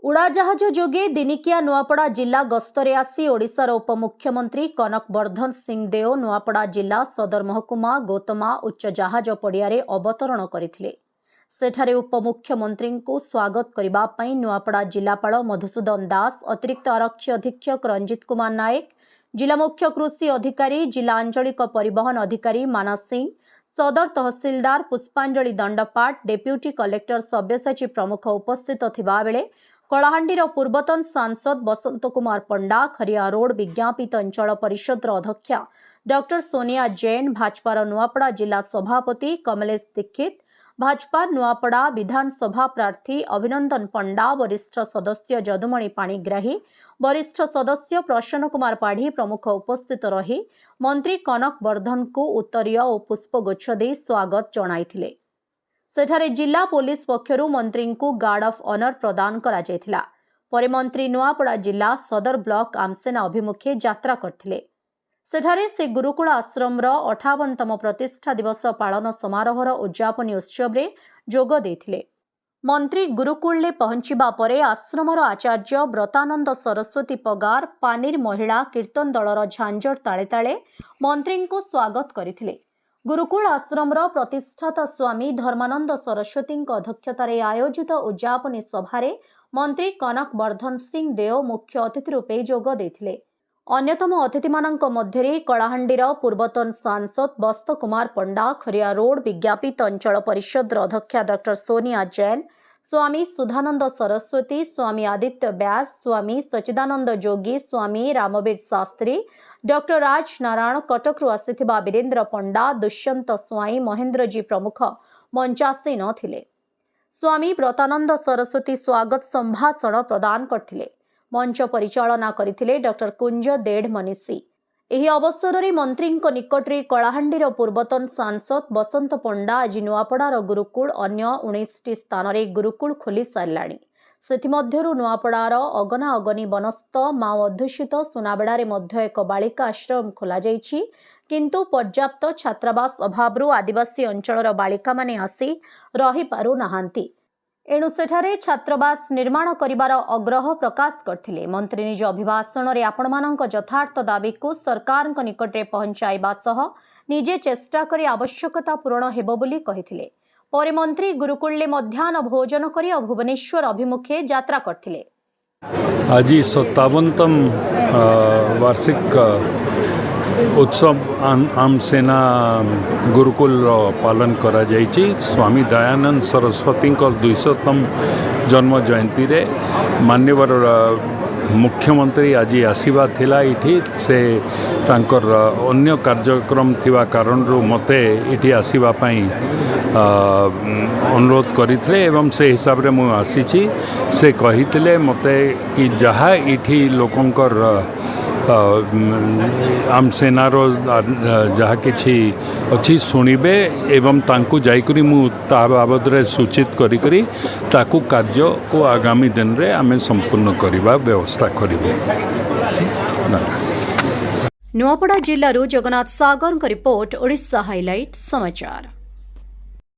उड़ाजाहाज जोगे दिनिकिया नुआपड़ा जिला गस्तरे आसी ओडिशार उपमुख्यमंत्री कनक वर्धन सिंह देओ नुआपड़ा जिला सदर महकुमा गौतमा उच्च जहाज पड़ियारे अवतरण करथिले। सेठारे उपमुख्यमंत्री को स्वागत करिबा पई नुआपड़ा जिलापाल मधुसूदन दास, अतिरिक्त आरक्षी अधीक्षक रंजित कुमार नायक, जिला मुख्य कृषि अधिकारी, जिला आंचलिक परिवहन अधिकारी मानस सिंह, सदर तहसीलदार पुष्पांजलि दंडपाट, डेप्यूटी कलेक्टर सब्यसाची प्रमुख उपस्थित थिबा बेले कलाहांडीर पूर्वतन सांसद बसंत कुमार पंडा, खरिया रोड विज्ञापित अंचल परिषद अध्यक्षा डॉक्टर सोनिया जैन, भाजपार नुआपड़ा जिला सभापति कमलेश दीक्षित, भाजपा नुआपड़ा विधानसभा प्रार्थी अभिनंदन पंडा, वरिष्ठ सदस्य जदुमणि पाणिग्राही, वरिष्ठ सदस्य प्रसन्न कुमार पाढ़ी प्रमुख उपस्थित रही मंत्री कनक वर्धन को उत्तरीय और पुष्पगुच्छ दे स्वागत जणाइथिले। सेठारे जिला पुलिस पक्षरु मंत्री को गार्ड ऑफ ऑनर प्रदान करा जायथिला। परे मंत्री नुआपड़ा जिला सदर ब्लॉक आमसेना अभिमुखे यात्रा करथिले। सेठारे से गुरुकुल आश्रमर 58तम प्रतिष्ठा दिवस पालन समारोहर उद्यापनी उत्सव जोग देथिले। मंत्री गुरुकुल पहुंचवा परे आश्रमर आचार्य व्रतानंद सरस्वती पगार, पानीर महिला कीर्तन दलर झांझर ताले ताले मंत्री को स्वागत करथिले। गुरुकुल आश्रमर प्रतिष्ठाता स्वामी धर्मानंद सरस्वती अध्यक्षतार आयोजित उद्यापनी सभारे मंत्री कनक वर्धन सिंह देओ मुख्य अतिथि रूपे जोग देथिले। अन्यतम अतिथिमानंक मध्यरे कलाहांडीर पूर्वतन सांसद बसंत कुमार पंडा, खरिया रोड विज्ञापित अंचल परिषद अध्यक्षा डॉक्टर सोनिया जैन, स्वामी सुधानंद सरस्वती, स्वामी आदित्य व्यास, स्वामी सचिदानंद जोगी, स्वामी रामवीर शास्त्री, डॉक्टर राज नारायण, कटकरू आसिथिबा वीरेन्द्र पंडा, दुष्यंत स्वाई, महेंद्रजी प्रमुख मंचासीन थिले। स्वामी व्रतानंद सरस्वती स्वागत संभाषण प्रदान करथिले। मंच परिचालना करथिले डॉक्टर कुंज देढ़ मनीषी। एही अवसर में मंत्री निकटरे कलाहांडीर पूर्वतन सांसद बसंत पंडा आज नुआपड़ार गुरुकुल अन्य 19टी स्थान में गुरुकुल खोली साराणी। सेथिमध्यरु नुआपड़ार अगना अगनी बनस्थ माओ अध्युषित सुनाबेड़ारे मध्य एक बालिका आश्रम खोला जाइछि, किंतु पर्याप्त छात्रावास अभावरु आदिवासी अंचलर बालिका माने आसी रहि पारु नाहांती। एणु सेठारे छात्रावास निर्माण करिबार आग्रह प्रकाश करथिले। मंत्री निज अभिभाषण रे आपणमानक यथार्थ दाबी को सरकार निकटरे पहुंचाइबा सह निजे चेष्टा करी आवश्यकता पूरण हेबो बोली कहिथिले। परे मंत्री गुरुकुल मध्याह्न भोजन करी भुवनेश्वर अभिमुखे यात्रा करथिले। आज 57तम वार्षिक उत्सव आमसेना गुरुकुल पालन करा जाइछि। स्वामी दयानंद सरस्वती 200तम जन्म जयंती रे मान्यवर मुख्यमंत्री आज आसीबा थिला। इठी से तांकर अन्य कार्यक्रम थिबा कारण मते इठी आसीबा पई अनुरोध करिथिले एवं से हिसाब रे मु आसीछि। से कहिथिले मते कि जहा इठी लोकंकर आमसेनार जहाँ कि अच्छी शुणवे एवं तांकु जाइकरी मु ता बाबद सूचित करी ताकु कार्य को आगामी दिन रे आमे संपूर्ण करिबा व्यवस्था करिबो। नुआपड़ा जिल्लारू जगन्नाथ सागर रिपोर्ट, ओडिशा हाइलाइट समाचार।